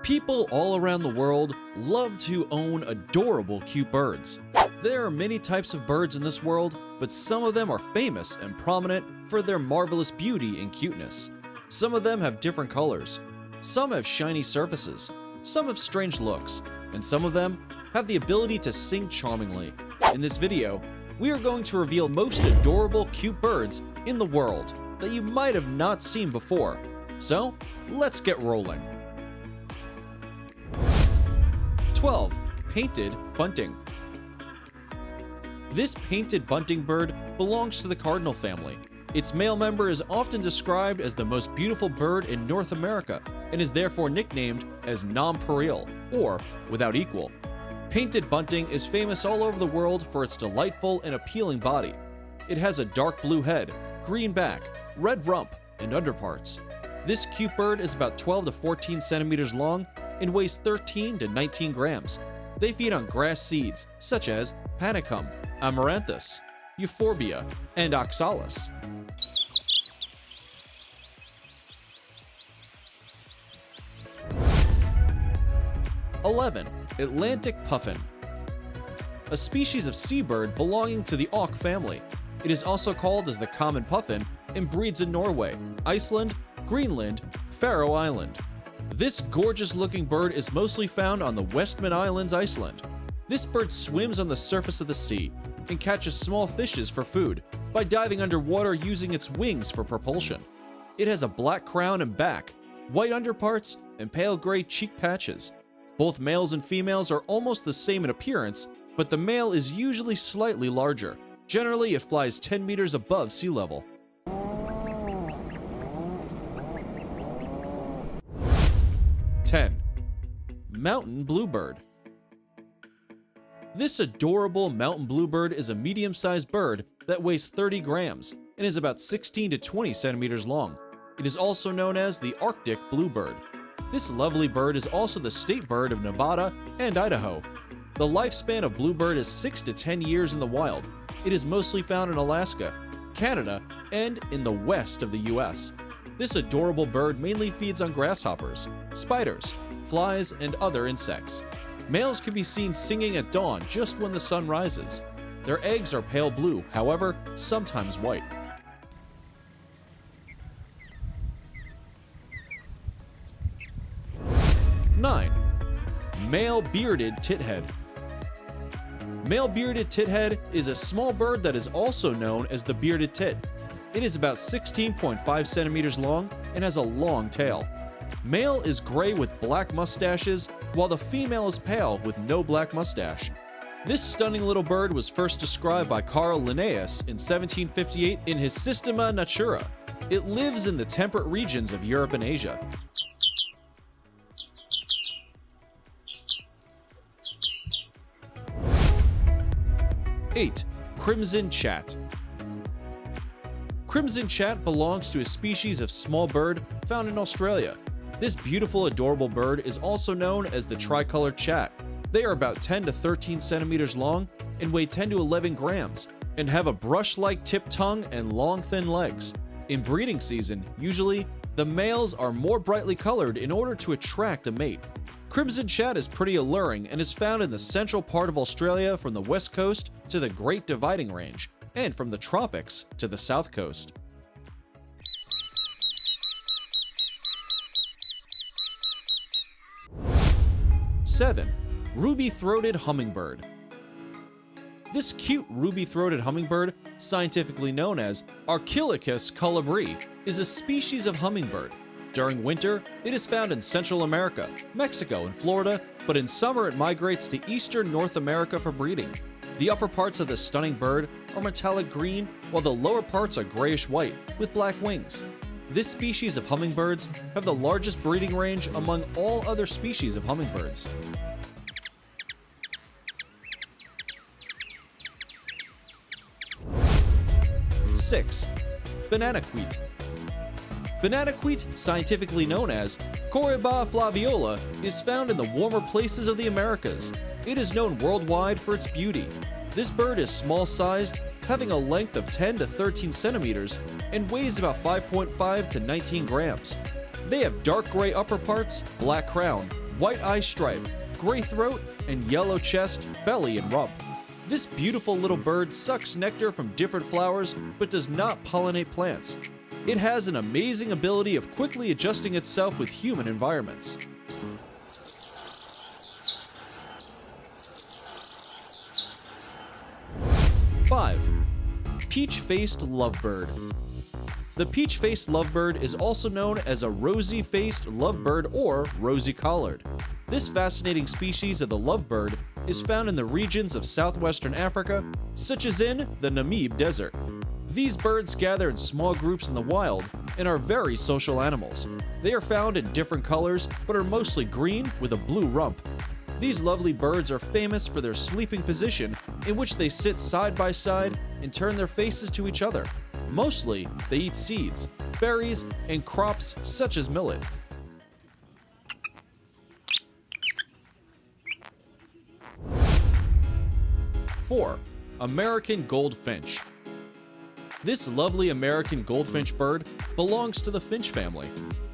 People all around the world love to own adorable, cute birds. There are many types of birds in this world, but some of them are famous and prominent for their marvelous beauty and cuteness. Some of them have different colors. Some have shiny surfaces. Some have strange looks. And some of them have the ability to sing charmingly. In this video, we are going to reveal most adorable, cute birds in the world that you might have not seen before. So, let's get rolling. 12. Painted bunting. This painted bunting bird belongs to the cardinal family. Its male member is often described as the most beautiful bird in North America and is therefore nicknamed as nonpareil, or without equal. Painted bunting is famous all over the world for its delightful and appealing body. It has a dark blue head, green back, red rump, and underparts. This cute bird is about 12 to 14 centimeters long and weighs 13 to 19 grams. They feed on grass seeds such as panicum, amaranthus, euphorbia, and oxalis. 11. Atlantic puffin. A species of seabird belonging to the auk family. It is also called as the common puffin and breeds in Norway, Iceland, Greenland, Faroe Island. This gorgeous-looking bird is mostly found on the Westman Islands, Iceland. This bird swims on the surface of the sea and catches small fishes for food by diving underwater using its wings for propulsion. It has a black crown and back, white underparts, and pale gray cheek patches. Both males and females are almost the same in appearance, but the male is usually slightly larger. Generally, it flies 10 meters above sea level. 10. Mountain bluebird. This adorable mountain bluebird is a medium-sized bird that weighs 30 grams and is about 16 to 20 centimeters long. It is also known as the Arctic bluebird. This lovely bird is also the state bird of Nevada and Idaho. The lifespan of bluebird is 6 to 10 years in the wild. It is mostly found in Alaska, Canada, and in the west of the US. This adorable bird mainly feeds on grasshoppers, spiders, flies, and other insects. Males can be seen singing at dawn just when the sun rises. Their eggs are pale blue, however, sometimes white. 9. Male bearded tithead. Male bearded tithead is a small bird that is also known as the bearded tit. It is about 16.5 centimeters long and has a long tail. Male is gray with black mustaches, while the female is pale with no black mustache. This stunning little bird was first described by Carl Linnaeus in 1758 in his Systema Naturae. It lives in the temperate regions of Europe and Asia. 8. Crimson chat. Crimson chat belongs to a species of small bird found in Australia. This beautiful, adorable bird is also known as the tricolored chat. They are about 10 to 13 centimeters long and weigh 10 to 11 grams and have a brush-like tipped tongue and long, thin legs. In breeding season, usually, the males are more brightly colored in order to attract a mate. Crimson chat is pretty alluring and is found in the central part of Australia from the west coast to the Great Dividing Range and from the tropics to the south coast. 7. Ruby-throated hummingbird. This cute ruby-throated hummingbird, scientifically known as Archilochus colibri, is a species of hummingbird. During winter, it is found in Central America, Mexico, and Florida, but in summer it migrates to eastern North America for breeding. The upper parts of this stunning bird are metallic green, while the lower parts are grayish-white with black wings. This species of hummingbirds have the largest breeding range among all other species of hummingbirds. 6. Bananaquit. Bananaquit, scientifically known as Coryba flaviola, is found in the warmer places of the Americas. It is known worldwide for its beauty. This bird is small-sized, having a length of 10 to 13 centimeters, and weighs about 5.5 to 19 grams. They have dark gray upper parts, black crown, white eye stripe, gray throat, and yellow chest, belly, and rump. This beautiful little bird sucks nectar from different flowers but does not pollinate plants. It has an amazing ability of quickly adjusting itself with human environments. 5. Peach-faced lovebird. The peach-faced lovebird is also known as a rosy-faced lovebird or rosy collared. This fascinating species of the lovebird is found in the regions of southwestern Africa, such as in the Namib Desert. These birds gather in small groups in the wild and are very social animals. They are found in different colors but are mostly green with a blue rump. These lovely birds are famous for their sleeping position, in which they sit side by side and turn their faces to each other. Mostly, they eat seeds, berries, and crops such as millet. 4. American goldfinch. This lovely American goldfinch bird belongs to the finch family.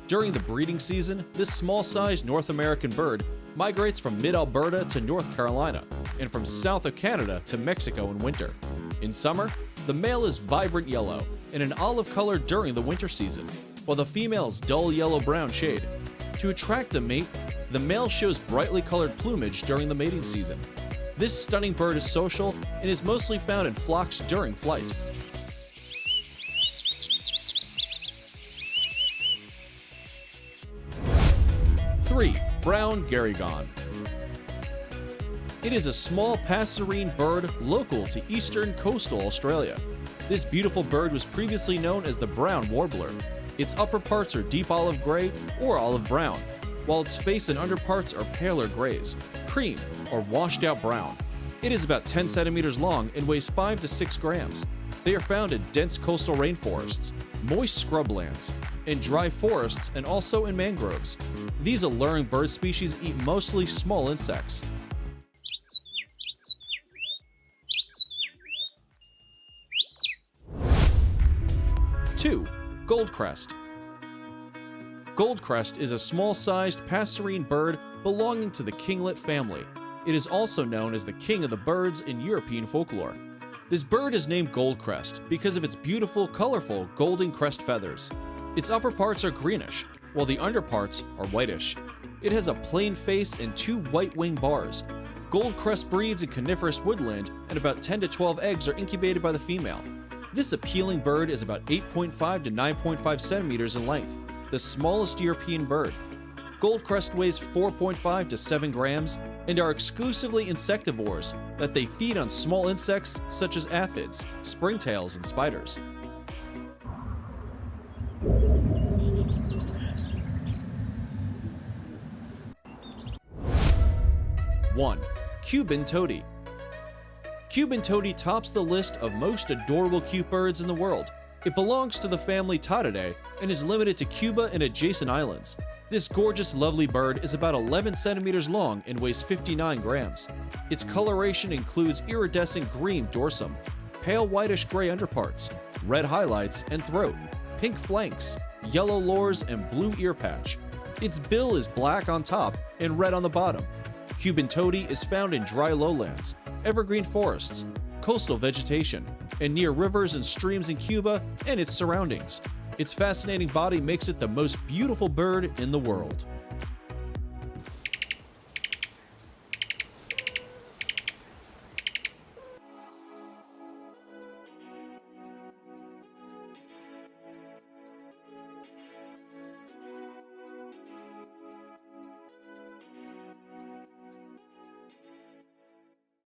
During the breeding season, this small-sized North American bird migrates from mid-Alberta to North Carolina, and from south of Canada to Mexico in winter. In summer, the male is vibrant yellow and an olive color during the winter season, while the female is dull yellow-brown shade. To attract a mate, the male shows brightly colored plumage during the mating season. This stunning bird is social and is mostly found in flocks during flight. 3. Brown Garrigon. It is a small passerine bird local to eastern coastal Australia. This beautiful bird was previously known as the brown warbler. Its upper parts are deep olive gray or olive brown, while its face and underparts are paler grays, cream, or washed out brown. It is about 10 centimeters long and weighs 5 to 6 grams. They are found in dense coastal rainforests, moist scrublands, in dry forests, and also in mangroves. These alluring bird species eat mostly small insects. 2. Goldcrest. Goldcrest is a small-sized passerine bird belonging to the kinglet family. It is also known as the king of the birds in European folklore. This bird is named Goldcrest because of its beautiful, colorful golden crest feathers. Its upper parts are greenish, while the underparts are whitish. It has a plain face and 2 white wing bars. Goldcrest breeds in coniferous woodland, and about 10 to 12 eggs are incubated by the female. This appealing bird is about 8.5 to 9.5 centimeters in length, the smallest European bird. Goldcrest weighs 4.5 to 7 grams and are exclusively insectivores that they feed on small insects such as aphids, springtails, and spiders. 1. Cuban Toady. Cuban Toady tops the list of most adorable cute birds in the world. It belongs to the family Cutest and is limited to Cuba and adjacent islands. This gorgeous, lovely bird is about 11 centimeters long and weighs 59 grams. Its coloration includes iridescent green dorsum, pale whitish-gray underparts, red highlights and throat, pink flanks, yellow lores, and blue ear patch. Its bill is black on top and red on the bottom. Cuban Toady is found in dry lowlands, evergreen forests, coastal vegetation, and near rivers and streams in Cuba and its surroundings. Its fascinating body makes it the most beautiful bird in the world.